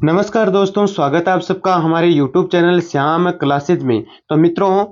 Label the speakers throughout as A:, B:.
A: नमस्कार दोस्तों, स्वागत है आप सबका हमारे YouTube चैनल श्याम क्लासेज में। तो मित्रों,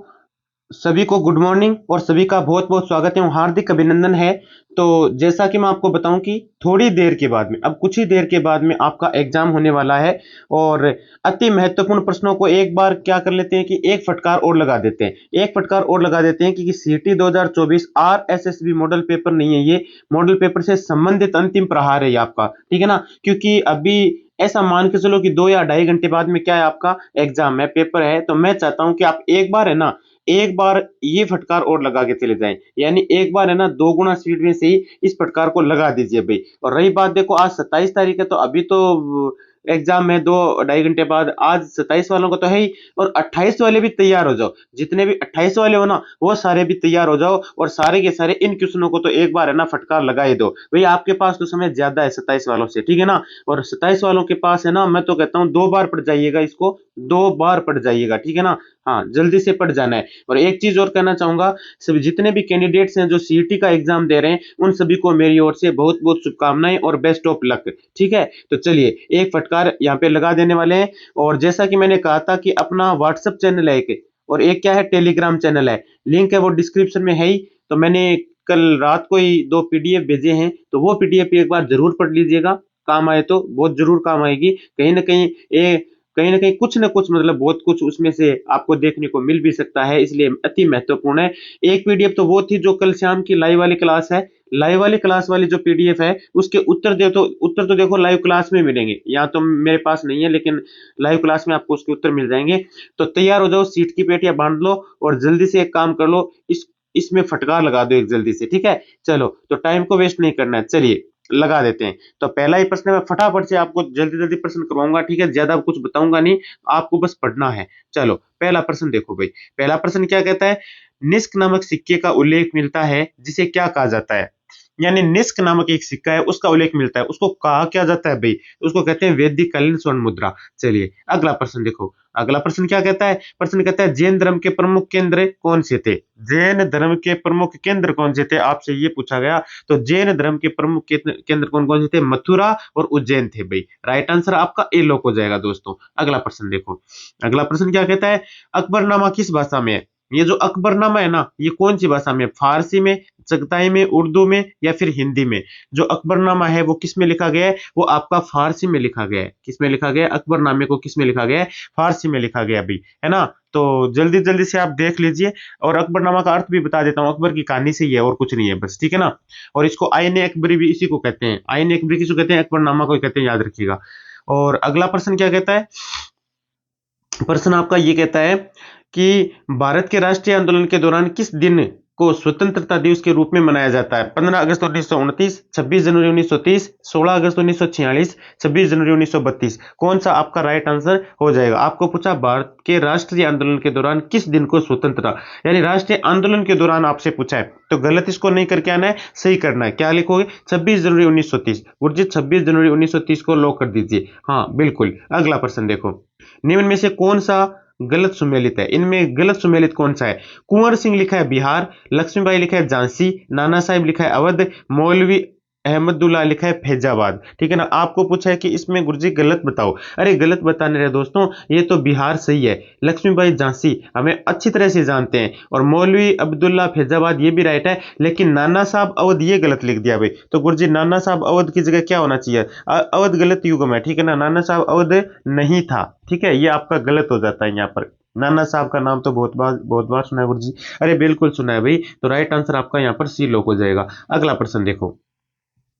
A: सभी को गुड मॉर्निंग और सभी का बहुत-बहुत स्वागत है और हार्दिक अभिनंदन है। तो जैसा कि मैं आपको बताऊं कि थोड़ी देर के बाद में, अब कुछ ही देर के बाद में आपका एग्जाम होने वाला है और अति महत्वपूर्ण प्रश्नों को एक बार क्या कर लेते हैं कि एक फटकार और लगा देते हैं। एक फटकार और लगा देते हैं कि सीटी 2024 आरएसएसबी मॉडल पेपर नहीं है, ये मॉडल पेपर से संबंधित अंतिम प्रहार है ये आपका, ठीक है ना? क्योंकि अभी ऐसा मान के चलो कि 2 या ढाई घंटे बाद में क्या है, आपका एग्जाम है, पेपर है। तो मैं चाहता हूं कि आप एक बार है ना, एक बार ये फटकार और लगा के चले जाएं, यानी एक बार है ना 2 गुना स्पीड में से ही इस फटकार को लगा दीजिए भाई। और रही बात, देखो आज 27 तारीख है, तो अभी तो एग्जाम है 2 ढाई घंटे बाद। आज 27 वालों को तो है ही, और 28 वाले भी तैयार हो जाओ। जितने भी 28 वाले हो ना, वो सारे भी तैयार हो जाओ और सारे के सारे इन क्वेश्चनों को तो एक बार है ना फटकार लगा ही दो भाई। आपके पास तो समय ज्यादा है 27 वालों से, ठीक है ना? और 27 वालों के पास है ना, मैं तो कहता हूं 2 बार पढ़ जाइएगा इसको, 2 बार पढ़ जाइएगा, ठीक है ना? हाँ, जल्दी से पढ़ जाना है। और एक चीज और कहना चाहूंगा, सभी जितने भी कैंडिडेट्स हैं जो सीईटी का एग्जाम दे रहे हैं, उन सभी को मेरी ओर से बहुत बहुत शुभकामनाएं और बेस्ट ऑफ लक, ठीक है? तो चलिए एक फटकार यहाँ पे लगा देने वाले हैं। और जैसा कि मैंने कहा था कि अपना व्हाट्सएप चैनल है एक, और एक क्या है, टेलीग्राम चैनल है, लिंक है वो डिस्क्रिप्शन में है ही। तो मैंने कल रात को ही 2 पीडीएफ भेजे हैं, तो वो पीडीएफ एक बार जरूर पढ़ लीजिएगा, काम आए तो बहुत जरूर काम आएगी। कहीं ना कहीं कहीं ना कहीं कुछ ना कुछ, मतलब बहुत कुछ उसमें से आपको देखने को मिल भी सकता है, इसलिए अति महत्वपूर्ण है। एक पीडीएफ तो वो थी जो कल शाम की लाइव वाली क्लास है, लाइव वाली क्लास वाली जो पीडीएफ है, उसके उत्तर तो देखो लाइव क्लास में मिलेंगे, यहाँ तो मेरे पास नहीं है, लेकिन लाइव क्लास में आपको उसके उत्तर मिल जाएंगे। तो तैयार हो जाओ, सीट की पेटियां बांध लो और जल्दी से एक काम कर लो, इसमें फटकार लगा दो एक जल्दी से, ठीक है? चलो, तो टाइम को वेस्ट नहीं करना है, चलिए लगा देते हैं। तो पहला ही प्रश्न मैं फटाफट से आपको जल्दी जल्दी प्रश्न करवाऊंगा, ठीक है? ज्यादा कुछ बताऊंगा नहीं, आपको बस पढ़ना है। चलो पहला प्रश्न देखो भाई। पहला प्रश्न क्या कहता है, निष्क नामक सिक्के का उल्लेख मिलता है जिसे क्या कहा जाता है? यानी निष्क नामक एक सिक्का है, उसका उल्लेख मिलता है, उसको कहा क्या जाता है भाई? उसको कहते हैं वैदिक कालीन स्वर्ण मुद्रा। चलिए अगला प्रश्न देखो। अगला प्रश्न क्या कहता है? प्रश्न कहता है जैन धर्म के प्रमुख केंद्र कौन से थे? जैन धर्म के प्रमुख केंद्र कौन से थे, आपसे ये पूछा गया। तो जैन धर्म के प्रमुख केंद्र कौन कौन से थे? मथुरा और उज्जैन थे भाई। राइट आंसर आपका ए लोक हो जाएगा दोस्तों। अगला प्रश्न देखो। अगला प्रश्न क्या कहता है, अकबरनामा किस भाषा में है? ये जो अकबरनामा है ना, ये कौन सी भाषा में? फारसी में, चगताई में, उर्दू में या फिर हिंदी में? जो अकबरनामा है वो किस में लिखा गया है? वो आपका फारसी में लिखा गया है। किस में लिखा गया है? अकबरनामे को किस में लिखा गया है? फारसी में लिखा गया भाई, है ना? तो जल्दी जल्दी से आप देख लीजिए। और अकबरनामा का अर्थ भी बता देता हूं, अकबर की कहानी से ही है और कुछ नहीं है बस, ठीक है ना? और इसको आईने अकबरी भी इसी को कहते हैं, आईने अकबरी किसको कहते हैं? अकबरनामा को कहते हैं, याद रखिएगा। और अगला प्रश्न क्या कहता है? प्रश्न आपका ये कहता है कि भारत के राष्ट्रीय आंदोलन के दौरान किस दिन को स्वतंत्रता दिवस के रूप में मनाया जाता है? 15 अगस्त 1929, 26 जनवरी 1930, 16 अगस्त 1946, 26 जनवरी 1932। कौन सा आपका राइट आंसर हो जाएगा? आपको पूछा भारत के राष्ट्रीय आंदोलन के दौरान किस दिन को स्वतंत्रता, यानी राष्ट्रीय आंदोलन के दौरान आपसे पूछा है, तो गलत इसको नहीं करके आना है, सही करना है। क्या लिखोगे? 26 जनवरी 1930। गुरजीत 26 जनवरी 1930 को लॉक कर दीजिए। हाँ बिल्कुल। अगला प्रश्न देखो। निम्न में से कौन सा गलत सुमेलित है? इनमें गलत सुमेलित कौन सा है? कुंवर सिंह लिखा है बिहार, लक्ष्मीबाई लिखा है झांसी, नाना साहिब लिखा है अवध, मौलवी अहमदुल्ला लिखा है फैजाबाद, ठीक है ना? आपको पूछा है कि इसमें गुरुजी गलत बताओ। अरे गलत बताने रहे दोस्तों, ये तो बिहार सही है। लक्ष्मीबाई झांसी हमें अच्छी तरह से जानते हैं, और मौलवी अब्दुल्ला फैजाबाद ये भी राइट है, लेकिन नाना साहब अवध ये गलत लिख दिया भाई। तो गुरुजी नाना साहब अवध की जगह क्या होना चाहिए? अवध गलत युग्म है, ठीक है ना? नाना साहब अवध नहीं था, ठीक है? ये आपका गलत हो जाता है यहाँ पर। नाना साहब का नाम तो बहुत बार सुना है गुरुजी। अरे बिल्कुल सुना है भाई। तो राइट आंसर आपका यहाँ पर सी लोक हो जाएगा। अगला प्रश्न देखो।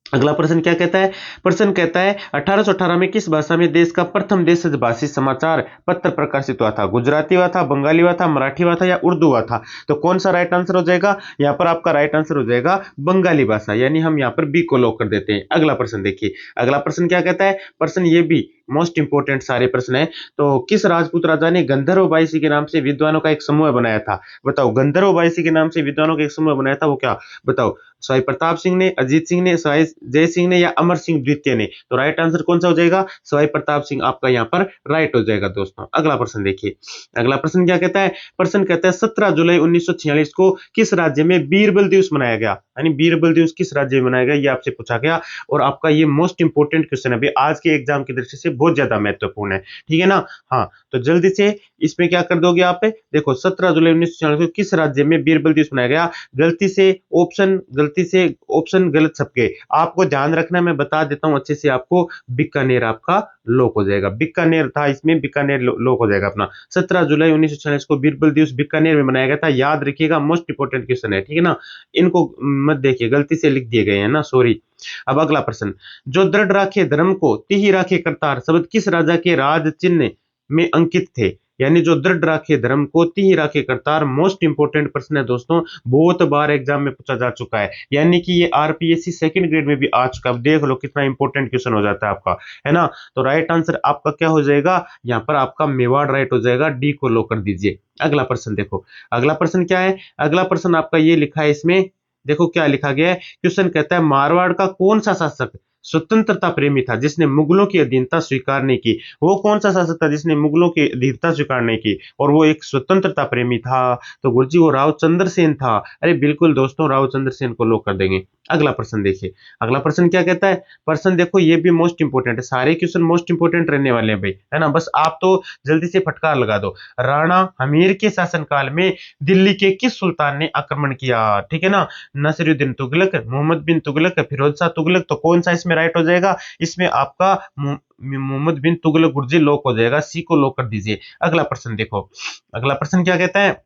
A: अगला प्रश्न क्या कहता है? प्रश्न कहता है 1818 में किस भाषा में देश का प्रथम देशज भाषी समाचार पत्र प्रकाशित हुआ था? गुजराती हुआ था, बंगाली हुआ था, मराठी हुआ था या उर्दू हुआ था? तो कौन सा राइट आंसर हो जाएगा? यहाँ पर आपका राइट आंसर हो जाएगा बंगाली भाषा, यानी हम यहाँ पर बी को लॉक कर देते हैं। अगला प्रश्न देखिए। अगला प्रश्न क्या कहता है? प्रश्न ये भी मोस्ट इंपोर्टेंट सारे प्रश्न है। तो किस राजपूत राजा ने गंधर्व बाईसी के नाम से विद्वानों का एक समूह बनाया था? बताओ, गंधर्व बाईसी के नाम से विद्वानों का एक समूह बनाया था, वो क्या? बताओ। सवाई प्रताप सिंह ने, अजीत सिंह ने, सवाई जय सिंह ने या अमर सिंह द्वितीय ने? तो राइट आंसर कौन सा हो जाएगा? सवाई प्रताप सिंह आपका यहाँ पर राइट हो जाएगा दोस्तों। अगला प्रश्न देखिए। अगला प्रश्न क्या कहता है? प्रश्न कहता है 17 जुलाई 1946 को किस राज्य में बीरबल दिवस मनाया गया? यानी बीरबल दिवस किस राज्य में मनाया गया, ये आपसे पूछा गया। और आपका ये मोस्ट इंपोर्टेंट क्वेश्चन है, आज के एग्जाम की दृष्टि से बहुत ज्यादा महत्वपूर्ण है, ठीक है ना। हाँ, तो जल्दी से इसमें क्या कर दोगे आप, देखो 17 जुलाई 1946 को किस राज्य में बीरबल दिवस मनाया गया। गलती से ऑप्शन गलत छपके, आपको ध्यान रखना, मैं बता देता हूं अच्छे से आपको। बीकानेर आपका लॉक हो जाएगा, बीकानेर था इसमें, बीकानेर लॉक हो जाएगा अपना। 17 जुलाई 1946 को बीरबल दिवस बीकानेर में मनाया गया था, याद रखिएगा, मोस्ट इंपोर्टेंट क्वेश्चन है, ठीक है ना। इनको मत देखिए, गलती से लिख दिए गए हैं ना, सॉरी। अब अगला प्रश्न, जो दृढ़ राखे धर्म को तिहि राखे करतार शब्द किस राजा के राज चिन्ह में अंकित थे। यानी जो दृढ़ राखे धर्म को तिहि राखे करतार, मोस्ट इंपोर्टेंट प्रश्न है दोस्तों, बहुत बार एग्जाम में पूछा जा चुका है, यानी कि ये आरपीएससी सेकंड ग्रेड में भी आ चुका है। अब देख लो कितना इंपोर्टेंट क्वेश्चन हो जाता है आपका, है ना। तो राइट आंसर आपका क्या हो जाएगा, यहाँ पर आपका मेवाड़ राइट हो जाएगा, डी को लो कर दीजिए। अगला प्रश्न देखो, अगला प्रश्न क्या है, अगला प्रश्न आपका ये लिखा है इसमें, देखो क्या लिखा गया है। क्वेश्चन कहता है मारवाड़ का कौन सा शासक स्वतंत्रता प्रेमी था जिसने मुगलों की अधीनता स्वीकार नहीं की। वो कौन सा शासक था जिसने मुगलों की अधीनता स्वीकार नहीं की और वो एक स्वतंत्रता प्रेमी था। तो गुरुजी वो राव चंद्र सेन था। अरे बिल्कुल दोस्तों, राव चंद्र सेन को लॉक कर देंगे। अगला प्रश्न देखिए, अगला प्रश्न क्या कहता है। प्रश्न देखो ये भी मोस्ट इंपोर्टेंट है, सारे क्वेश्चन मोस्ट इंपोर्टेंट रहने वाले हैं भाई, है ना। बस आप तो जल्दी से फटकार लगा दो। राणा हमीर के शासनकाल में दिल्ली के किस सुल्तान ने आक्रमण किया, ठीक है ना। नसीरुद्दीन तुगलक, मोहम्मद बिन तुगलक, फिरोज शाह तुगलक। तो कौन सा इसमें राइट हो जाएगा, इसमें आपका मोहम्मद बिन तुगलक गुर्जी लॉक हो जाएगा, सी को लॉक कर दीजिए। अगला प्रश्न देखो, अगला प्रश्न क्या कहता है।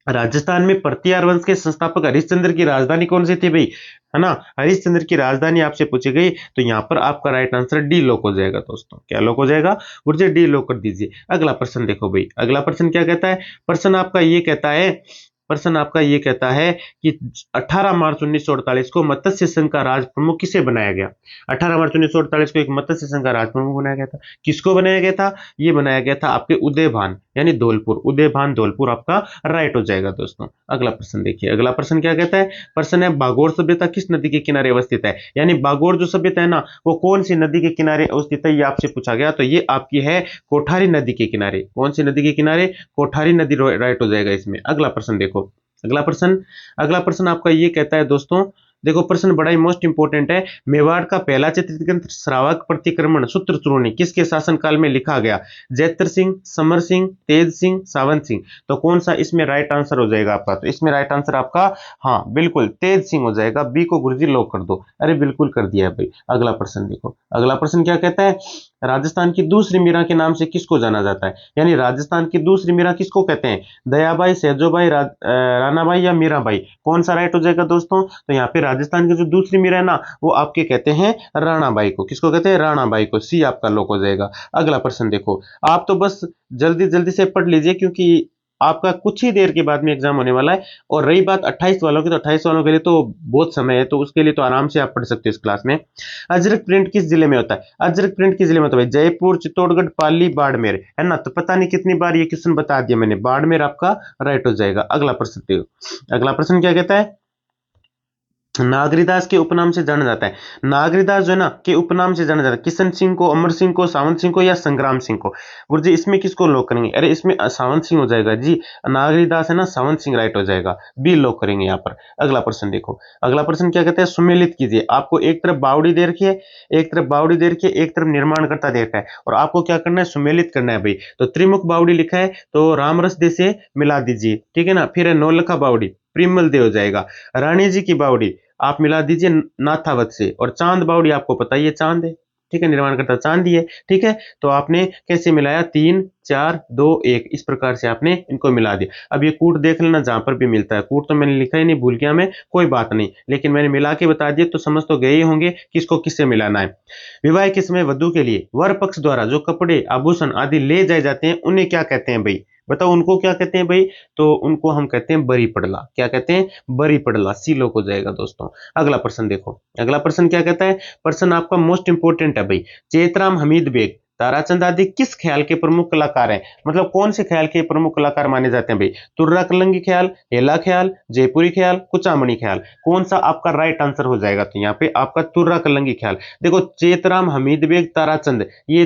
A: राजस्थान में परतियार वंश के संस्थापक हरिश्चंद्र की राजधानी कौन सी थी भाई, है ना। हरिश्चंद्र की राजधानी आपसे पूछी गई, तो यहाँ पर आपका राइट आंसर डी लॉक हो जाएगा दोस्तों। क्या लॉक हो जाएगा, गुर्जर डी लॉक कर दीजिए। अगला प्रश्न देखो भाई, अगला प्रश्न क्या कहता है। प्रश्न आपका ये कहता है, प्रश्न आपका ये कहता है कि 18 मार्च 1948 को मत्स्य संघ का राज प्रमुख किसे बनाया गया। 18 मार्च 1948 को एक मत्स्य संघ का राज प्रमुख बनाया गया था। किसको बनाया गया था, ये बनाया गया था आपके उदयभान यानी धौलपुर, उदयभान धौलपुर आपका राइट हो जाएगा दोस्तों। अगला प्रश्न देखिए, अगला प्रश्न क्या कहता है। प्रश्न है बागोर सभ्यता किस नदी के किनारे अवस्थित है। यानी बागोर जो सभ्यता है ना, वो कौन सी नदी के किनारे अवस्थित है, ये आपसे पूछा गया। तो ये आपकी है कोठारी नदी के किनारे। कौन सी नदी के किनारे, कोठारी नदी राइट हो जाएगा इसमें। अगला प्रश्न देखो, अगला प्रश्न, अगला प्रश्न आपका ये कहता है दोस्तों, देखो प्रश्न बड़ा ही मोस्ट इंपोर्टेंट है। मेवाड़ का पहला चित्रग्रंथ श्रावक प्रतिक्रमण सूत्र चूर्णी किसके शासनकाल में लिखा गया। जैत्र सिंह, समर सिंह, तेज सिंह, सावंत सिंह। तो कौन सा इसमें राइट आंसर हो जाएगा आपका, तो इसमें राइट आंसर आपका हाँ बिल्कुल तेज सिंह हो जाएगा। बी को गुरुजी लॉक कर दो। अरे बिल्कुल कर दिया है भाई। अगला प्रश्न देखो, अगला प्रश्न क्या कहता है। राजस्थान की दूसरी मीरा के नाम से किसको जाना जाता है। यानी राजस्थान की दूसरी मीरा किसको कहते हैं, दयाबाई, सैजोबाई, रानाबाई या मीराबाई। कौन सा राइट हो जाएगा दोस्तों, तो यहाँ पे राजस्थान की जो दूसरी मीरा है ना, वो आपके कहते हैं राणाबाई को। किसको कहते हैं, राणाबाई को। सी आपका लॉक हो जाएगा। अगला प्रश्न देखो, आप तो बस जल्दी जल्दी से पढ़ लीजिए क्योंकि आपका कुछ ही देर के बाद में एग्जाम होने वाला है। और रही बात 28 वालों की, तो 28 वालों के लिए तो बहुत समय है, तो उसके लिए तो आराम से आप पढ़ सकते हो इस क्लास में। अजरक प्रिंट किस जिले में होता है। अजरक प्रिंट किस जिले में होता है, जयपुर, चित्तौड़गढ़, पाली, बाड़मेर, है ना। तो पता नहीं कितनी बार ये क्वेश्चन बता दिया मैंने, बाड़मेर आपका राइट हो जाएगा। अगला प्रश्न देखो, अगला प्रश्न क्या कहता है। नागरीदास के उपनाम से जाना जाता है। नागरीदास जो है ना के उपनाम से जाना जाता है, किशन सिंह को, अमर सिंह को, सावंत सिंह को या संग्राम सिंह को। गुरुजी इसमें किसको लॉक करेंगे, अरे इसमें सावंत सिंह हो जाएगा जी। नागरीदास है ना, सावंत सिंह राइट हो जाएगा, बी लॉक करेंगे यहाँ पर। अगला प्रश्न देखो, अगला प्रश्न क्या कहते हैं, सुमेलित कीजिए। आपको एक तरफ बावड़ी दे रखी है, एक तरफ बावड़ी दे रखी है, एक तरफ निर्माणकर्ता दे रखा है, और आपको क्या करना है, सुमेलित करना है भाई। तो त्रिमुख बावड़ी लिखा है, तो रामरस दे से मिला दीजिए, ठीक है ना। फिर है नौलखा बावड़ी, प्रिमल दे हो जाएगा। रानी जी की बावड़ी आप मिला दीजिए नाथावत से, और चांद बावड़ी आपको पता ही है, चांद है, ठीक है, निर्माण करता चांद ही है, ठीक है। तो आपने कैसे मिलाया, 3 4 2 1, इस प्रकार से आपने इनको मिला दिया। अब ये कूट देख लेना, जहां पर भी मिलता है। कूट तो मैंने लिखा ही नहीं, भूल गया मैं, कोई बात नहीं, लेकिन मैंने मिला के बता दिया, तो समझ तो गए ही होंगे किसको किससे मिलाना है। विवाह के समय वधू के लिए वर पक्ष द्वारा जो कपड़े, आभूषण आदि ले जाए जाते हैं, उन्हें क्या कहते हैं भाई, बताओ उनको क्या कहते हैं भाई। तो उनको हम कहते हैं बरी पड़ला। क्या कहते हैं, बरी पड़ला। सी लोक हो जाएगा दोस्तों। अगला प्रश्न देखो, अगला प्रश्न क्या कहता है। प्रश्न आपका मोस्ट इंपोर्टेंट है भाई। चेतराम हमीद बेग, ताराचंद आदि किस ख्याल के प्रमुख कलाकार हैं। मतलब कौन से ख्याल के प्रमुख कलाकार माने जाते हैं भाई। तुर्रा कलंगी ख्याल, हेला ख्याल, जयपुरी ख्याल, कुचामणी ख्याल। कौन सा आपका राइट आंसर हो जाएगा, तो यहाँ पे आपका तुर्रा कलंगी ख्याल। देखो चेतराम हमीद बेग, ताराचंद, ये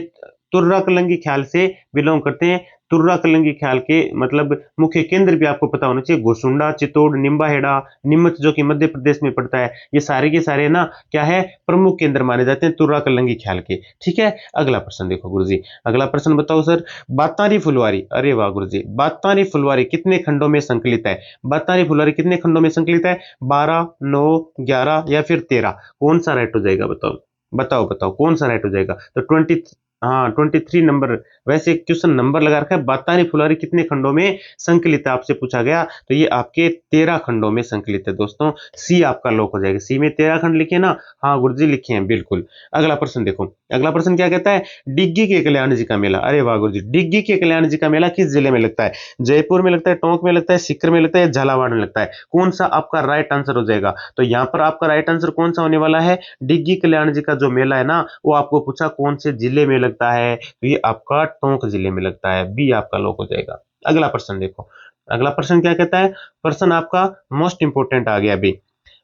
A: तुर्रा कलंगी ख्याल से बिलोंग करते हैं। तुर्रा कलंगी ख्याल के मतलब मुख्य केंद्र भी आपको पता होना चाहिए, गोसुंडा, चित्तौड़, निम्बाहेड़ा, नीमच जो कि मध्य प्रदेश में पड़ता है, ये सारे के सारे ना क्या है, प्रमुख केंद्र माने जाते हैं तुर्रा कलंगी ख्याल के। ठीक है, अगला प्रश्न देखो गुरुजी, अगला प्रश्न बताओ सर, बातारी फुलवारी, अरे वाह गुरुजी, बातारी फुलवारी कितने खंडों में संकलित है? बातारी फुलवारी कितने खंडों में संकलित है? 12, 9, 11 या फिर 13? कौन सा राइट हो जाएगा बताओ, बताओ बताओ कौन सा राइट हो जाएगा? तो 20, हाँ 23 नंबर, वैसे क्वेश्चन नंबर लगा रखा है, बातारी फुलवारी कितने खंडों में संकलित है आपसे पूछा गया, तो ये आपके 13 खंडों में संकलित है दोस्तों। सी आपका लॉक हो जाएगा, सी में 13 खंड लिखे ना, हाँ गुरुजी लिखे हैं बिल्कुल। अगला प्रश्न देखो, अगला प्रश्न क्या कहता है, डिग्गी के कल्याण जी का मेला, अरे वाह गुरुजी, डिग्गी के कल्याण जी का मेला किस जिले में लगता है? जयपुर में लगता है, टोंक में लगता है, सीकर में लगता है, झालावाड़ में लगता है? कौन सा आपका राइट आंसर हो जाएगा? तो यहाँ पर आपका राइट आंसर कौन सा होने वाला है, डिग्गी कल्याण जी का जो मेला है ना, वो आपको पूछा कौन से जिले में लगता है, तो ये आपका टोंक जिले में लगता है, बी आपका लॉक हो जाएगा। अगला प्रश्न देखो, अगला प्रश्न क्या कहता है, प्रश्न आपका मोस्ट इंपोर्टेंट आ गया अभी,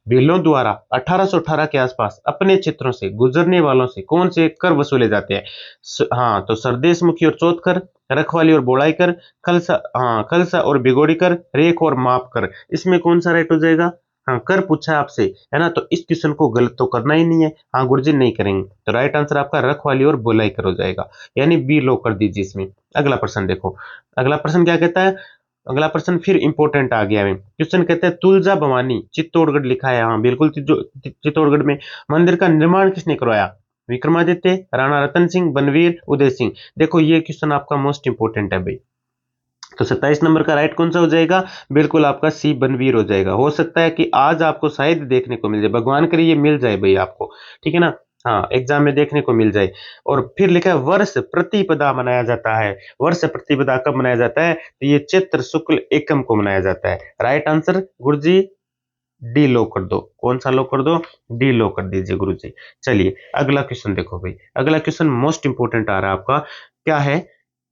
A: भीलों द्वारा 1818 के आसपास अपने क्षेत्रों से गुजरने वालों से कौन से कर वसूले जाते हैं? हाँ तो सरदेश मुखी और चौथ कर, रखवाली और बोड़ाई कर, खलसा, हाँ खलसा और बिगोड़ी कर, रेख और माप कर, इसमें कौन सा राइट हो जाएगा? हाँ कर पूछा है आपसे है ना, तो इस क्वेश्चन को गलत तो करना ही नहीं है, हाँ गुरुजी नहीं करेंगे, तो राइट आंसर आपका रखवाली और बोलाई कर हो जाएगा, यानी बी लो कर दीजिए इसमें। अगला प्रश्न देखो, अगला प्रश्न क्या कहता है, अगला प्रश्न फिर इंपॉर्टेंट आ गया है, क्वेश्चन कहते हैं तुलजा भवानी चित्तौड़गढ़ लिखा है, हाँ बिल्कुल चित्तौड़गढ़ में, मंदिर का निर्माण किसने करवाया? विक्रमादित्य, राणा रतन सिंह, बनवीर, उदय सिंह? देखो ये क्वेश्चन आपका मोस्ट इंपोर्टेंट है भाई, तो 27 नंबर का राइट कौन सा हो जाएगा? बिल्कुल आपका सी बनवीर हो जाएगा। हो सकता है कि आज आपको शायद देखने को मिल जाए, भगवान करे ये मिल जाए भाई आपको, ठीक है ना, हाँ एग्जाम में देखने को मिल जाए। और फिर लिखा है वर्ष प्रतिपदा मनाया जाता है, वर्ष प्रतिपदा कब मनाया जाता है? तो ये चैत्र शुक्ल एकम को मनाया जाता है। राइट आंसर गुरुजी डी लो कर दो, कौन सा लो कर दो? डी लो कर दीजिए गुरुजी। चलिए अगला क्वेश्चन देखो भाई, अगला क्वेश्चन मोस्ट इंपोर्टेंट आ रहा है आपका, क्या है,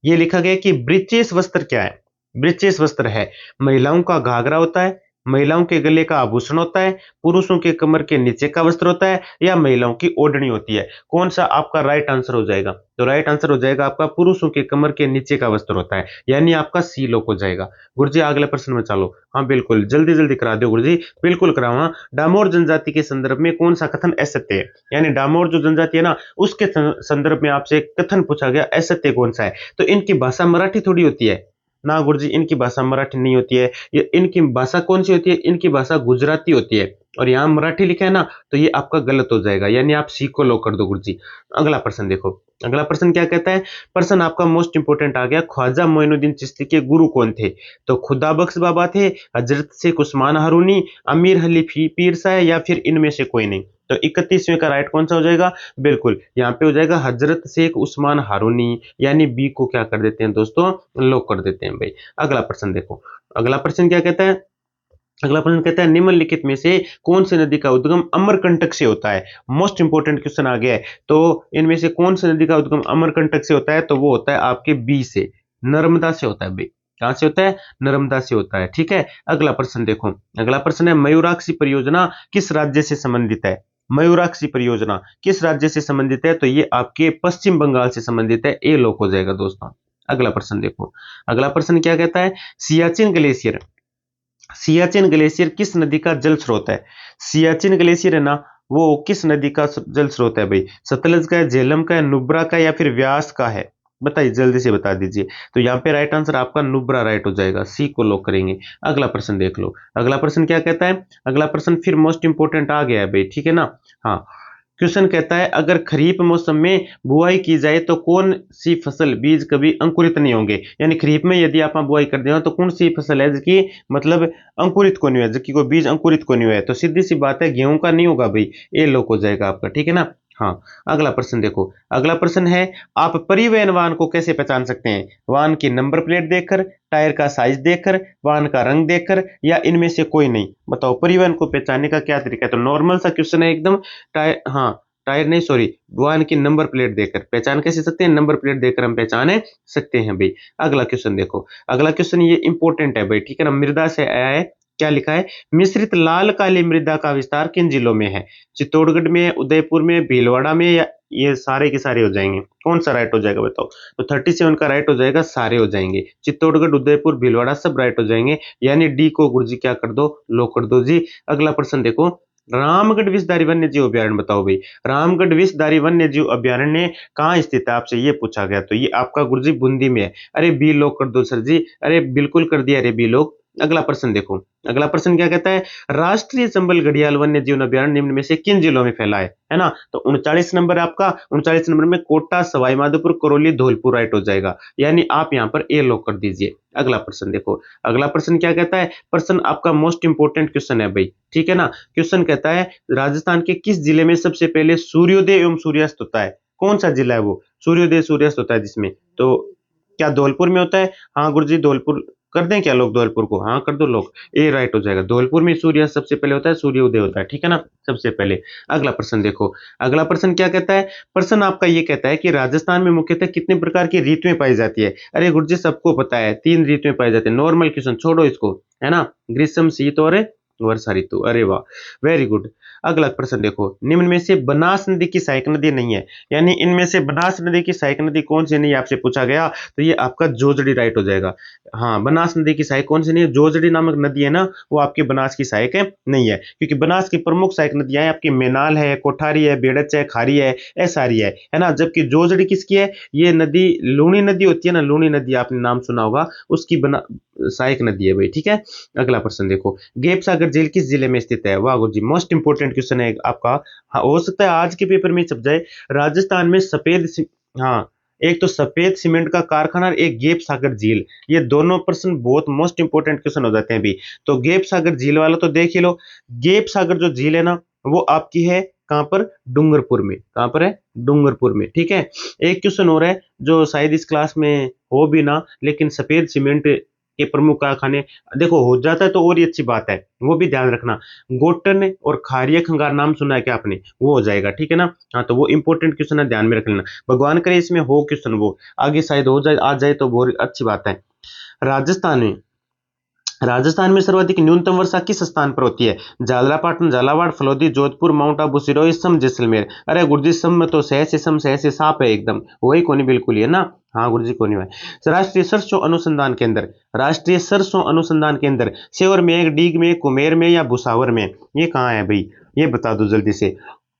A: ये लिखा गया कि ब्रीचेस वस्त्र क्या है? ब्रीचेस वस्त्र है, महिलाओं का घाघरा होता है, महिलाओं के गले का आभूषण होता है, पुरुषों के कमर के नीचे का वस्त्र होता है, या महिलाओं की ओढ़नी होती है? कौन सा आपका राइट आंसर हो जाएगा? तो राइट आंसर हो जाएगा आपका पुरुषों के कमर के नीचे का वस्त्र होता है, यानी आपका सी लोक हो जाएगा। गुरुजी अगले प्रश्न में चलो, हाँ बिल्कुल जल्दी जल्दी करा दो गुरुजी, बिल्कुल कराओ। हाँ, डामोर जनजाति के संदर्भ में कौन सा कथन असत्य है? यानी डामोर जो जनजाति है ना, उसके संदर्भ में आपसे कथन पूछा गया, असत्य कौन सा है? तो इनकी भाषा मराठी थोड़ी होती है ना गुरुजी, इनकी भाषा मराठी नहीं होती है, ये इनकी भाषा कौन सी होती है? इनकी भाषा गुजराती होती है, और यहाँ मराठी लिखा है ना, तो ये आपका गलत हो जाएगा, यानी आप सी को लो कर दो गुरुजी। अगला प्रश्न देखो, अगला प्रश्न क्या कहता है, प्रश्न आपका मोस्ट इंपोर्टेंट आ गया, ख्वाजा मोइनुद्दीन चिश्ती के गुरु कौन थे? तो खुदा बख्श बाबा थे, हजरत शेख उस्मान हारूनी, अमीर हलीफी पीर साहब, या फिर इनमें से कोई नहीं? तो 31वें का राइट कौन सा हो जाएगा? बिल्कुल यहाँ पे हो जाएगा हजरत शेख उस्मान हारूनी, यानी बी को क्या कर देते हैं दोस्तों? लॉक कर देते हैं भाई। अगला प्रश्न देखो, अगला प्रश्न क्या कहता है, अगला प्रश्न कहता है निम्नलिखित में से कौन सी नदी का उद्गम अमरकंटक से होता है? मोस्ट इंपोर्टेंट क्वेश्चन आ गया है, तो इनमें से कौन सी नदी का उद्गम अमरकंटक से होता है? तो वो होता है आपके बी से, नर्मदा से होता है भाई। कहां से होता है? नर्मदा से होता है, ठीक है। अगला प्रश्न देखो, अगला प्रश्न है मयूराक्षी परियोजना किस राज्य से संबंधित है? मयूराक्षी परियोजना किस राज्य से संबंधित है? तो ये आपके पश्चिम बंगाल से संबंधित है, ए लोक हो जाएगा दोस्तों। अगला प्रश्न देखो, अगला प्रश्न क्या कहता है, सियाचिन ग्लेशियर, सियाचिन ग्लेशियर किस नदी का जल स्रोत है? सियाचिन ग्लेशियर है ना, वो किस नदी का जल स्रोत है भाई? सतलज का है, झेलम का है, नुब्रा का, या फिर व्यास का है? बताइए जल्दी से बता दीजिए। तो यहाँ पे राइट आंसर आपका नुब्रा राइट हो जाएगा, सी को लॉक करेंगे। अगला प्रश्न देख लो, अगला प्रश्न क्या कहता है, अगला प्रश्न फिर मोस्ट इंपोर्टेंट आ गया है भाई, ठीक है ना। हाँ क्वेश्चन कहता है अगर खरीफ मौसम में बुआई की जाए तो कौन सी फसल बीज कभी अंकुरित नहीं होंगे? यानी खरीफ में यदि आप बुआई कर दें तो कौन सी फसल है जिसकी मतलब अंकुरित को नहीं हुआ, जिसकी कोई बीज अंकुरित को नहीं हुआ है? तो सीधी सी बात है गेहूं का नहीं होगा भाई, ये लोक हो जाएगा आपका, ठीक है ना। हाँ अगला प्रश्न देखो, अगला प्रश्न है आप परिवहन वाहन को कैसे पहचान सकते हैं? वाहन की नंबर प्लेट देखकर, टायर का साइज देखकर, वाहन का रंग देखकर, या इनमें से कोई नहीं? बताओ परिवहन को पहचानने का क्या तरीका है? तो नॉर्मल सा क्वेश्चन है एकदम, टायर, हाँ टायर नहीं सॉरी, वाहन की नंबर प्लेट देखकर पहचान कैसे सकते हैं? नंबर प्लेट देखकर हम पहचान सकते हैं भाई। अगला क्वेश्चन देखो, अगला क्वेश्चन ये इंपॉर्टेंट है भाई, ठीक है ना, मृदा से आया है। क्या लिखा है, मिश्रित लाल काली मृदा का विस्तार किन जिलों में है? चित्तौड़गढ़ में, उदयपुर में, भीलवाड़ा में, ये सारे के सारे हो जाएंगे। कौन सा राइट हो जाएगा बताओ? तो 37 का राइट हो जाएगा, सारे हो जाएंगे। चित्तौड़गढ़, उदयपुर, भीलवाड़ा सब राइट हो जाएंगे, यानी डी को गुरुजी क्या कर दो, लो कर दो जी। अगला प्रश्न देखो, रामगढ़ विषधारी वन्य जीव अभ्यारण्य बताओ भाई। रामगढ़ विषधारी वन्य जीव अभ्यारण्य कहाँ स्थित है, आपसे ये पूछा गया। तो ये आपका गुरुजी बूंदी में है। अरे बी लोग कर दो सर जी, अरे बिल्कुल कर दिया, अरे बी लोग। अगला प्रश्न देखो, अगला प्रश्न क्या कहता है, राष्ट्रीय चंबल घड़ियाल वन्य जीवन अभ्यारण्य निम्न में से किन जिलों में फैला है ना? तो 39 नंबर है आपका। 39 नंबर में कोटा, सवाई माधोपुर, करौली, धौलपुर राइट हो जाएगा, यानी आप यहाँ पर ए लॉक कर दीजिए। अगला प्रश्न देखो, अगला प्रश्न क्या कहता है, प्रश्न आपका मोस्ट इंपोर्टेंट क्वेश्चन है भाई, ठीक है ना। क्वेश्चन कहता है, राजस्थान के किस जिले में सबसे पहले सूर्योदय एवं सूर्यास्त होता है? कौन सा जिला है वो सूर्योदय सूर्यास्त होता है जिसमें? तो क्या धौलपुर में होता है? हाँ गुरुजी, धौलपुर कर दें क्या लोग धौलपुर को? हाँ कर दो लोग, ए राइट हो जाएगा। धौलपुर में सूर्यास्त सबसे पहले होता है, सूर्योदय होता है, ठीक है ना, सबसे पहले। अगला प्रश्न देखो, अगला प्रश्न क्या कहता है, प्रश्न आपका ये कहता है कि राजस्थान में मुख्यतः कितने प्रकार की ऋतुएं पाई जाती है? अरे गुरुजी सबको पता है, 3 ऋतुएं पाई जाती है। नॉर्मल क्वेश्चन छोड़ो इसको, है ना, ग्रीष्म, शीत और वर्षा ऋतु। अरे वाह, वेरी गुड। अगला प्रश्न देखो, निम्न में से बनास नदी की सहायक नदी नहीं है, यानी इनमें से बनास नदी की सहायक नदी कौन सी नहीं, आपसे पूछा गया। तो ये आपका जोजड़ी राइट हो जाएगा। हाँ, बनास नदी की सहायक कौन सी नहीं है? जोजड़ी नामक नदी है ना, वो आपकी बनास की सहायक है नहीं है, क्योंकि बनास की प्रमुख सहायक नदियां हैं आपकी मेनाल है, कोठारी है, बेड़च है, खारी है सारी है ना। जबकि जोजड़ी किसकी है? ये नदी लूणी नदी होती है ना, लूणी नदी आपने नाम सुना होगा, उसकी बना सहायक नदी है भाई, ठीक है। अगला प्रश्न देखो, गेप सागर झील किस जिले में स्थित है? वाह गुरुजी, मोस्ट इंपोर्टेंट क्वेश्चन है आपका। हाँ, हो सकता है आज के पेपर में छप जाए। राजस्थान में हाँ, एक तो सफेद सीमेंट का कारखाना और एक गेप सागर झील, ये दोनों प्रश्न बहुत मोस्ट इंपोर्टेंट क्वेश्चन हो जाते हैं अभी। तो गेप सागर झील वाला तो देख ही लो। गेप सागर जो झील है ना, वो आपकी है कहां पर? डूंगरपुर में। कहां पर है? डूंगरपुर में, ठीक है। एक क्वेश्चन हो रहा है जो शायद इस क्लास में हो भी ना, लेकिन सफेद सीमेंट के प्रमुख कारखाने, देखो हो जाता है तो और ही अच्छी बात है, वो भी ध्यान रखना। गोटन और खारिया खंगार नाम सुना है क्या आपने? वो हो जाएगा, ठीक है ना। हाँ, तो वो इंपॉर्टेंट क्वेश्चन है, ध्यान में रख लेना। भगवान करे इसमें हो क्वेश्चन, वो आगे शायद हो जाए, आ जाए तो बहुत अच्छी बात है। राजस्थान में राजस्थान में सर्वाधिक न्यूनतम वर्षा किस स्थान पर होती है? झालरापाटन, झालावाड़, फलोदी, जोधपुर, माउंट आबू, सिरोही, सम, जैसलमेर। अरे गुरुजी सम में तो सहसे सम सहसे साप है एकदम, वही कोनी बिल्कुल ही है ना। हाँ गुरुजी कोनी है। राष्ट्रीय सरसों अनुसंधान केंद्र, राष्ट्रीय सरसों अनुसंधान केंद्र सेवर में है, डीग में, कुमेर में या भुसावर में? ये कहाँ है भाई, ये बता दो जल्दी से।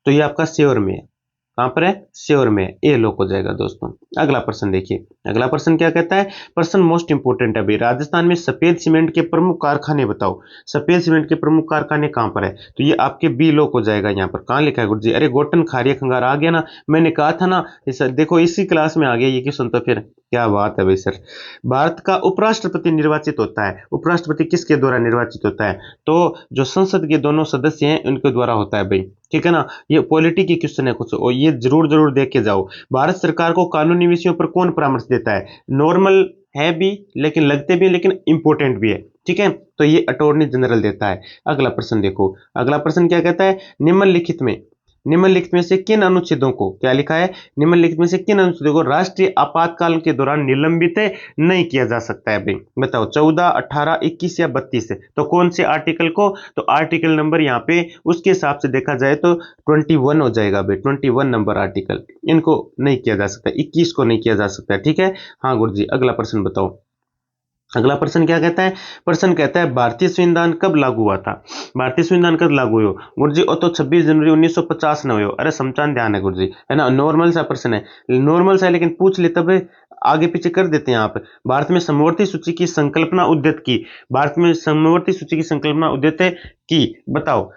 A: तो ये आपका सेवर में है। कहां पर है? श्योर में। ए लोक हो जाएगा दोस्तों। अगला प्रश्न देखिए, अगला प्रश्न क्या कहता है, प्रश्न मोस्ट इंपोर्टेंट है भाई। राजस्थान में सफेद सीमेंट के प्रमुख कारखाने बताओ। सफेद सीमेंट के प्रमुख कारखाने कहां पर है? तो ये आपके बी लोक हो जाएगा। यहाँ पर कहां लिखा है गुरुजी? अरे गोटन, खारिया, खंगार आ गया ना, मैंने कहा था ना। देखो इसी क्लास में आ गया ये क्वेश्चन, तो फिर क्या बात है भाई सर। भारत का उपराष्ट्रपति निर्वाचित होता है, उपराष्ट्रपति किसके द्वारा निर्वाचित होता है? तो जो संसद के दोनों सदस्य हैं उनके द्वारा होता है भाई, ठीक है ना। ये पॉलिटी की क्वेश्चन है कुछ, और ये जरूर जरूर देख के जाओ। भारत सरकार को कानूनी विषयों पर कौन परामर्श देता है? नॉर्मल है भी, लेकिन लगते भी, लेकिन इंपॉर्टेंट भी है, ठीक है। तो ये अटॉर्नी जनरल देता है। अगला प्रश्न देखो, अगला प्रश्न क्या कहता है, निम्नलिखित में से किन अनुच्छेदों को, क्या लिखा है, निम्नलिखित में से किन अनुच्छेदों को राष्ट्रीय आपातकाल के दौरान निलंबित नहीं किया जा सकता है भाई? बताओ, 14, 18, 21 या 32? तो कौन से आर्टिकल को? तो आर्टिकल नंबर यहाँ पे उसके हिसाब से देखा जाए तो 21 हो जाएगा भाई, 21 नंबर आर्टिकल। इनको नहीं किया जा सकता, 21 को नहीं किया जा सकता, ठीक है। हाँ गुरुजी, अगला प्रश्न बताओ। अगला प्रश्न क्या कहता है, प्रश्न कहता है भारतीय संविधान कब लागू हुआ था? भारतीय संविधान कब लागू हुआ गुरुजी? और तो 26 जनवरी 1950 में हुआ। अरे समझान ध्यान है गुरुजी, है ना, नॉर्मल सा प्रश्न है, नॉर्मल सा है, लेकिन पूछ ले तब आगे पीछे कर देते हैं आप। भारत में समवर्ती सूची की संकल्पना उद्यत की, भारत में समवर्ती सूची की संकल्पना उद्यत की, बताओ।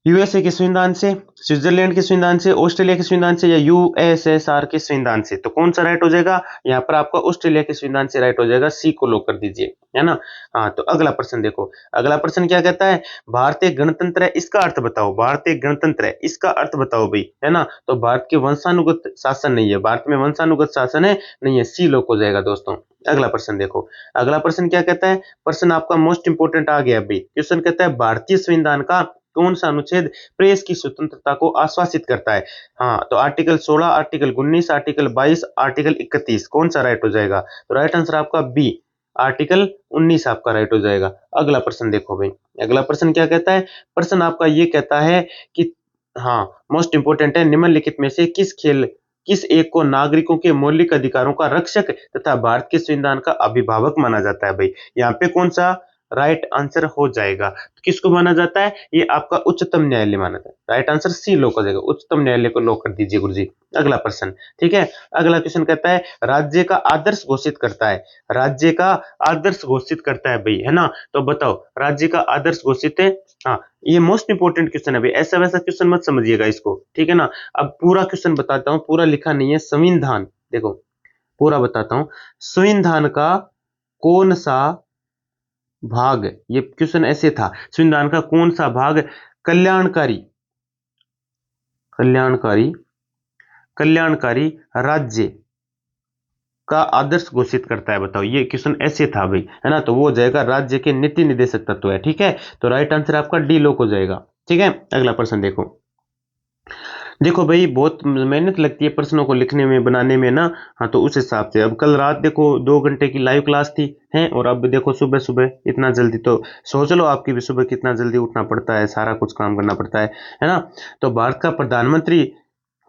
A: यूएसए के संविधान से, स्विट्जरलैंड के संविधान से, ऑस्ट्रेलिया के संविधान से, या यूएसएसआर के संविधान से? तो कौन सा राइट हो जाएगा यहाँ पर? आपका ऑस्ट्रेलिया के संविधान से राइट हो जाएगा, सी को लॉक कर दीजिए, है ना। हाँ, तो अगला प्रश्न देखो, अगला प्रश्न क्या कहता है, भारतीय गणतंत्र है इसका अर्थ बताओ। भारतीय गणतंत्र है इसका अर्थ बताओ भाई, है ना। तो भारत के वंशानुगत शासन नहीं है, भारत में वंशानुगत शासन है नहीं है, सी लॉक हो जाएगा दोस्तों। अगला प्रश्न देखो, अगला प्रश्न क्या कहता है, प्रश्न आपका मोस्ट इंपोर्टेंट आ गया भाई। क्वेश्चन कहता है भारतीय संविधान का कौन सा अनुच्छेद प्रेस की स्वतंत्रता को आश्वासित करता है? हाँ, तो आर्टिकल 16, आर्टिकल 19, आर्टिकल 22, आर्टिकल 31, कौन सा राइट हो जाएगा? तो राइट आंसर आपका बी, आर्टिकल 19 आपका राइट हो जाएगा। अगला प्रश्न देखो भाई, अगला प्रश्न क्या कहता है, प्रश्न आपका ये कहता है कि हाँ, मोस्ट इंपोर्टेंट है, निम्नलिखित में से किस एक को नागरिकों के मौलिक अधिकारों का रक्षक तथा भारत के संविधान का अभिभावक माना जाता है भाई। यहाँ पे कौन सा राइट आंसर हो जाएगा? तो किसको माना जाता है? ये आपका उच्चतम न्यायालय माना जाता है। राइट आंसर सी लॉक हो जाएगा। उच्चतम न्यायालय को लॉक कर दीजिए गुरुजी। अगला प्रश्न, ठीक है। अगला क्वेश्चन कहता है राज्य का आदर्श घोषित करता है। राज्य का आदर्श घोषित करता है भाई, है ना? तो बताओ राज्य का आदर्श घोषित है। हाँ, ये मोस्ट इंपोर्टेंट क्वेश्चन है भाई, ऐसा वैसा क्वेश्चन मत समझिएगा इसको, ठीक है ना। अब पूरा क्वेश्चन बताता हूँ, पूरा लिखा नहीं है। संविधान, देखो पूरा बताता हूँ। संविधान का कौन सा भाग, ये क्वेश्चन ऐसे था, संविधान का कौन सा भाग कल्याणकारी कल्याणकारी कल्याणकारी राज्य का आदर्श घोषित करता है? बताओ, ये क्वेश्चन ऐसे था भाई, है ना। तो वो हो जाएगा राज्य के नीति निर्देशक तत्व है, ठीक है। तो राइट आंसर आपका डी लोक हो जाएगा, ठीक है। अगला प्रश्न देखो। देखो भाई बहुत मेहनत लगती है प्रश्नों को लिखने में, बनाने में ना। हाँ, तो उस हिसाब से अब कल रात देखो 2 घंटे की लाइव क्लास थी, है, और अब देखो सुबह सुबह इतना जल्दी, तो सोच लो आपकी भी सुबह कितना जल्दी उठना पड़ता है, सारा कुछ काम करना पड़ता है ना। तो भारत का प्रधानमंत्री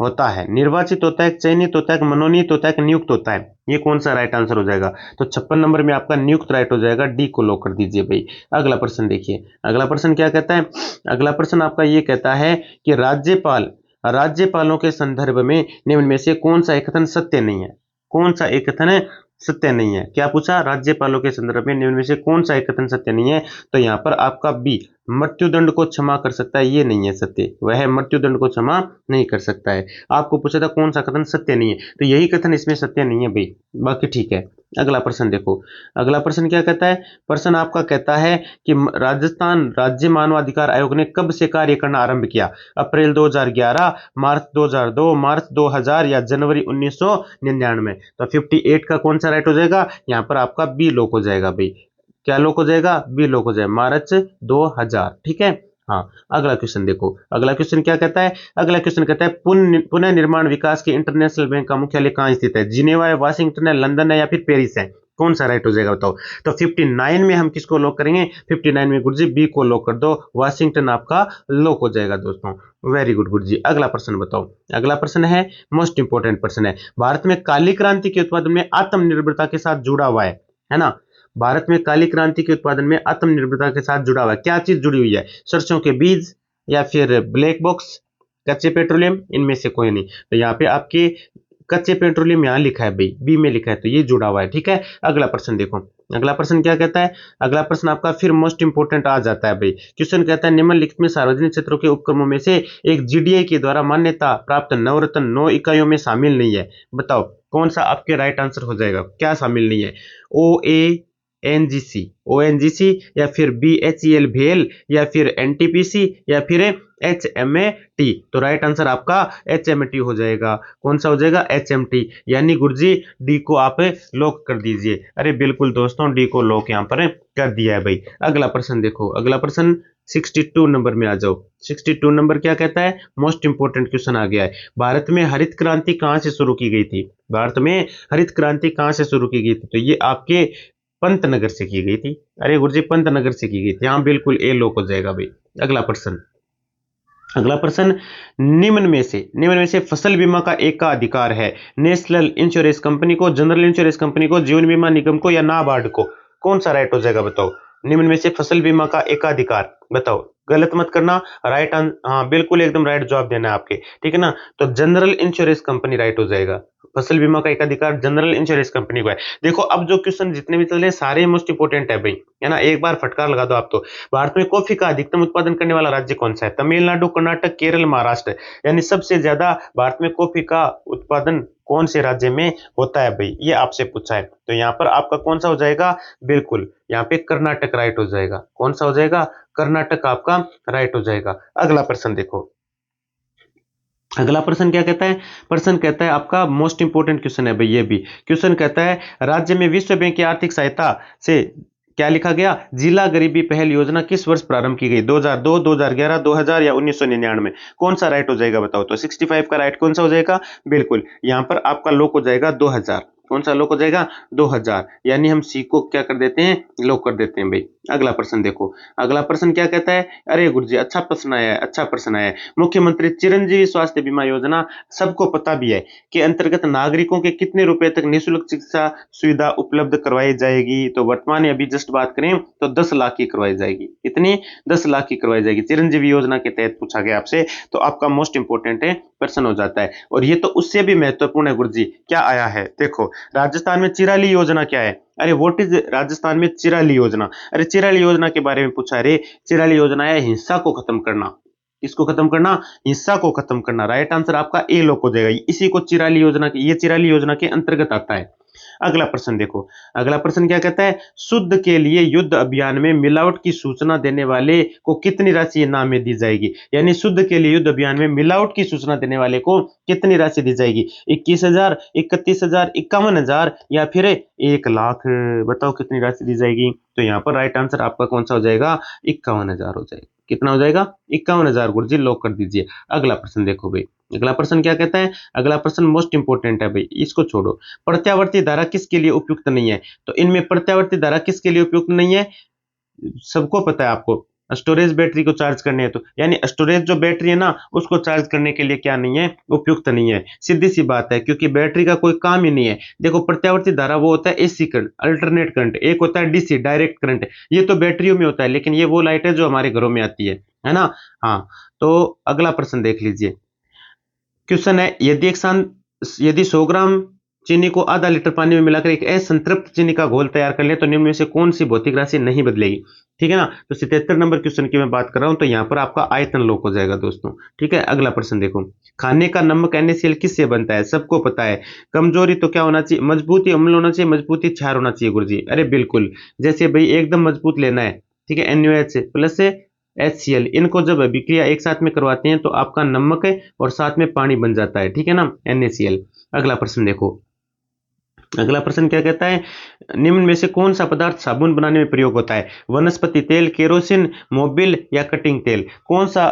A: होता है, निर्वाचित होता है, चयनित होता है, मनोनीत होता है, नियुक्त होता है? ये कौन सा राइट आंसर हो जाएगा? तो 56 नंबर में आपका नियुक्त राइट हो जाएगा, डी को लॉक कर दीजिए भाई। अगला प्रश्न देखिए, अगला प्रश्न क्या कहता है? अगला प्रश्न आपका ये कहता है कि राज्यपालों के संदर्भ में निम्न में से कौन सा एक कथन सत्य नहीं है? कौन सा एक कथन सत्य नहीं है? क्या पूछा? राज्यपालों के संदर्भ में निम्न में से कौन सा एक कथन सत्य नहीं है? तो यहाँ पर आपका बी, मृत्युदंड को क्षमा कर सकता है, ये नहीं है सत्य। वह मृत्युदंड को क्षमा नहीं कर सकता है। आपको पूछा था कौन सा कथन सत्य नहीं है, तो यही कथन इसमें सत्य नहीं है भाई, बाकी ठीक है। अगला प्रश्न देखो, अगला प्रश्न क्या कहता है? प्रश्न आपका कहता है कि राजस्थान राज्य मानवाधिकार आयोग ने कब से कार्य करना आरंभ किया? अप्रैल 2011, मार्च 2002, मार्च 2000 या जनवरी 1999? तो 58 का कौन सा राइट हो जाएगा? यहाँ पर आपका बी लोक हो जाएगा भाई। क्या लोक हो जाएगा? बी लोक हो जाएगा, मार्च 2000, ठीक है। हाँ, अगला क्वेश्चन देखो, अगला क्वेश्चन क्या कहता है? अगला क्वेश्चन कहता है पुनः निर्माण विकास के इंटरनेशनल बैंक का मुख्यालय कहाँ स्थित है? जिनेवा है, वाशिंगटन है, लंदन है, या फिर पेरिस है? कौन सा राइट हो जाएगा बताओ? तो 59 में हम किसको लॉक करेंगे? 59 में गुरुजी बी को लॉक कर दो, वाशिंगटन आपका लॉक हो जाएगा दोस्तों। वेरी गुड गुरुजी। अगला प्रश्न बताओ, अगला प्रश्न है मोस्ट इंपोर्टेंट प्रश्न है, भारत में काली क्रांति के उत्पादन में आत्मनिर्भरता के साथ जुड़ा हुआ है ना। भारत में काली क्रांति के उत्पादन में आत्मनिर्भरता के साथ जुड़ा हुआ है, क्या चीज जुड़ी हुई है? सरसों के बीज या फिर ब्लैक बॉक्स, कच्चे पेट्रोलियम, इनमें से कोई नहीं। तो यहाँ पे आपके कच्चे पेट्रोलियम यहाँ लिखा है भाई, बी में लिखा है, तो ये जुड़ा हुआ है, ठीक है। अगला प्रश्न देखो, अगला प्रश्न क्या कहता है? अगला प्रश्न आपका फिर मोस्ट इंपोर्टेंट आ जाता है भाई। क्वेश्चन कहता है निम्नलिखित में सार्वजनिक क्षेत्रों के उपक्रमों में से एक जीडीए के द्वारा मान्यता प्राप्त नवरत्न 9 इकाइयों में शामिल नहीं है? बताओ कौन सा आपके राइट आंसर हो जाएगा? क्या शामिल नहीं है? ओएनजीसी या फिर बीएचईएल भेल या फिर एनटीपीसी या फिर एचएमटी? तो राइट आंसर आपका एचएमटी हो जाएगा। कौन सा हो जाएगा? एचएमटी, यानी गुरुजी डी को आप लॉक कर दीजिए। अरे बिल्कुल दोस्तों, डी को लॉक यहाँ पर कर दिया है भाई। अगला प्रश्न देखो, अगला प्रश्न 62 नंबर में आ जाओ। 62 नंबर क्या कहता है? मोस्ट इंपोर्टेंट क्वेश्चन आ गया है। भारत में हरित क्रांति कहां से शुरू की गई थी? भारत में हरित क्रांति कहां से शुरू की गई थी? तो ये आपके पंतनगर से की गई थी। अरे गुरुजी पंतनगर से की गई थी, हाँ बिल्कुल ए लोक हो जाएगा भाई। अगला प्रश्न, अगला प्रश्न, निम्न में से फसल बीमा का एक का अधिकार है नेशनल इंश्योरेंस कंपनी को, जनरल इंश्योरेंस कंपनी को, जीवन बीमा निगम को, या नाबार्ड को? कौन सा राइट हो जाएगा बताओ? निम्न में से फसल बीमा का एकाधिकार, बताओ, गलत मत करना, राइट हाँ बिल्कुल एकदम राइट जवाब देना है आपके, ठीक है ना। तो जनरल इंश्योरेंस कंपनी राइट हो जाएगा। फसल बीमा का एकाधिकार जनरल इंश्योरेंस कंपनी को है। देखो अब जो क्वेश्चन जितने भी चल रहे हैं सारे मोस्ट इंपोर्टेंट है भाई, है ना। एक बार फटकार लगा दो आप तो। भारत में कॉफी का अधिकतम उत्पादन करने वाला राज्य कौन सा है? तमिलनाडु, कर्नाटक, केरल, महाराष्ट्र? यानी सबसे ज्यादा भारत में कॉफी का उत्पादन कौन से राज्य में होता है भाई, ये आपसे पूछा है। तो यहाँ पर आपका कौन सा हो जाएगा? बिल्कुल यहाँ पे कर्नाटक राइट हो जाएगा। कौन सा हो जाएगा? कर्नाटक आपका राइट हो जाएगा। अगला प्रश्न देखो, अगला प्रश्न क्या कहता है? प्रश्न कहता है आपका मोस्ट इंपोर्टेंट क्वेश्चन है भाई, ये भी क्वेश्चन कहता है राज्य में विश्व बैंक की आर्थिक सहायता से क्या लिखा गया? जिला गरीबी पहल योजना किस वर्ष प्रारंभ की गई? 2002, 2011, 2000 या 1999? कौन सा राइट हो जाएगा बताओ? तो 65 का राइट कौन सा हो जाएगा? बिल्कुल यहाँ पर आपका लॉक हो जाएगा 2000। कौन सा लॉक हो जाएगा? 2000, यानी हम सी को क्या कर देते हैं? लॉक कर देते हैं भाई। अगला प्रश्न देखो, अगला प्रश्न क्या कहता है? अरे गुरुजी अच्छा प्रश्न आया है, अच्छा प्रश्न आया है। मुख्यमंत्री चिरंजीवी स्वास्थ्य बीमा योजना सबको पता भी है कि अंतर्गत नागरिकों के कितने रुपए तक निःशुल्क चिकित्सा सुविधा उपलब्ध करवाई जाएगी? तो वर्तमान में अभी जस्ट बात करें तो 10 लाख की करवाई जाएगी। कितनी? 10 लाख की करवाई जाएगी। चिरंजीवी योजना के तहत पूछा गया आपसे, तो आपका मोस्ट इंपोर्टेंट है प्रश्न हो जाता है। और ये तो उससे भी महत्वपूर्ण है गुरुजी, क्या आया है? देखो, राजस्थान में चिराली योजना क्या है? अरे व्हाट इज राजस्थान में चिराली योजना? अरे चिराली योजना के बारे में पूछा। अरे चिराली योजना है हिंसा को खत्म करना। किसको खत्म करना? हिंसा को खत्म करना। राइट आंसर आपका ए लोग हो जाएगा। इसी को चिराली योजना की, ये चिराली योजना के अंतर्गत आता है। अगला प्रश्न देखो, अगला प्रश्न क्या कहता है? शुद्ध के लिए युद्ध अभियान में मिलावट की सूचना देने वाले को कितनी राशि इनाम में दी जाएगी? यानी शुद्ध के लिए युद्ध अभियान में मिलावट की सूचना देने वाले को कितनी राशि दी जाएगी? 21,000, 31,000, 51,000 या फिर 1 लाख? बताओ कितनी राशि दी जाएगी? तो यहाँ पर राइट आंसर आपका कौन सा हो जाएगा? 51,000 हो जाएगा। कितना हो जाएगा? 51,000 गुरुजी लॉक कर दीजिए। अगला प्रश्न देखो भाई, अगला प्रश्न क्या कहता है? अगला प्रश्न मोस्ट इंपोर्टेंट है भाई, इसको छोड़ो। प्रत्यावर्ती धारा किसके लिए उपयुक्त नहीं है? तो इनमें प्रत्यावर्ती धारा किसके लिए उपयुक्त नहीं है? सबको पता है आपको, स्टोरेज बैटरी को चार्ज करने है तो, यानी स्टोरेज जो बैटरी है ना उसको चार्ज करने के लिए क्या नहीं है? उपयुक्त नहीं है। सीधी सी बात है, क्योंकि बैटरी का कोई काम ही नहीं है। देखो प्रत्यावर्ती धारा वो होता है एसी करंट, अल्टरनेट करंट, एक होता है डीसी डायरेक्ट करंट। ये तो बैटरियों में होता है, लेकिन ये वो लाइट है जो हमारे घरों में आती है ना? हाँ, तो अगला प्रश्न देख लीजिए। क्वेश्चन है, यदि 100 ग्राम चीनी को आधा लीटर पानी में मिलाकर एक असंतृप्त चीनी का घोल तैयार कर ले तो निम्न में से कौन सी भौतिक राशि नहीं बदलेगी? ठीक है ना? तो 77 नंबर क्वेश्चन की मैं बात कर रहा हूं, तो यहां पर आपका आयतन लोक हो जाएगा दोस्तों। ठीक है, अगला प्रश्न देखो, खाने का नमक NaCl किससे बनता है? सबको पता है। कमजोरी तो क्या होना चाहिए? मजबूती अम्ल होना चाहिए, मजबूती क्षार होना चाहिए गुरुजी। अरे बिल्कुल, जैसे भाई एकदम मजबूत लेना है, ठीक है, NaOH प्लस HCl, इनको जब अभिक्रिया एक साथ में करवाते हैं तो आपका नमक है और साथ में पानी बन जाता है। ठीक है ना, NaCl। अगला प्रश्न देखो, अगला प्रश्न क्या कहता है? निम्न में से कौन सा पदार्थ साबुन बनाने में प्रयोग होता है? वनस्पति तेल, केरोसिन, मोबिल या कटिंग तेल? कौन सा?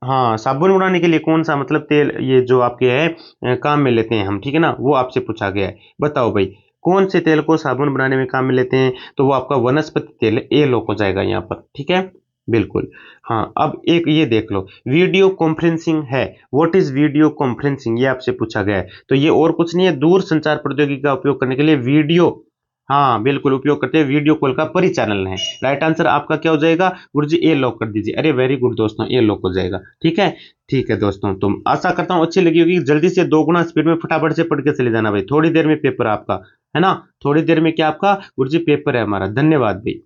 A: हाँ, साबुन बनाने के लिए कौन सा मतलब तेल ये जो आपके है काम में लेते हैं हम, ठीक है ना, वो आपसे पूछा गया है। बताओ भाई, कौन से तेल को साबुन बनाने में काम में लेते हैं? तो वो आपका वनस्पति तेल ए लोक हो जाएगा यहाँ पर। ठीक है, बिल्कुल। हाँ, अब एक ये देख लो, वीडियो कॉन्फ्रेंसिंग है। What is video conferencing? ये आपसे पूछा गया है। तो ये और कुछ नहीं है, दूर संचार प्रौद्योगिकी का उपयोग करने के लिए वीडियो, हाँ बिल्कुल, उपयोग करते हैं वीडियो कॉल का परिचालन है। राइट आंसर आपका क्या हो जाएगा गुरुजी? ए लॉक कर दीजिए। अरे वेरी गुड दोस्तों, ए लॉक हो जाएगा। ठीक है, ठीक है दोस्तों, तुम आशा करता हूँ अच्छी लगी होगी। जल्दी से 2 गुना स्पीड में फटाफट से पढ़ के चले जाना भाई, थोड़ी देर में पेपर आपका है ना, थोड़ी देर में क्या आपका गुरुजी पेपर है हमारा। धन्यवाद भाई।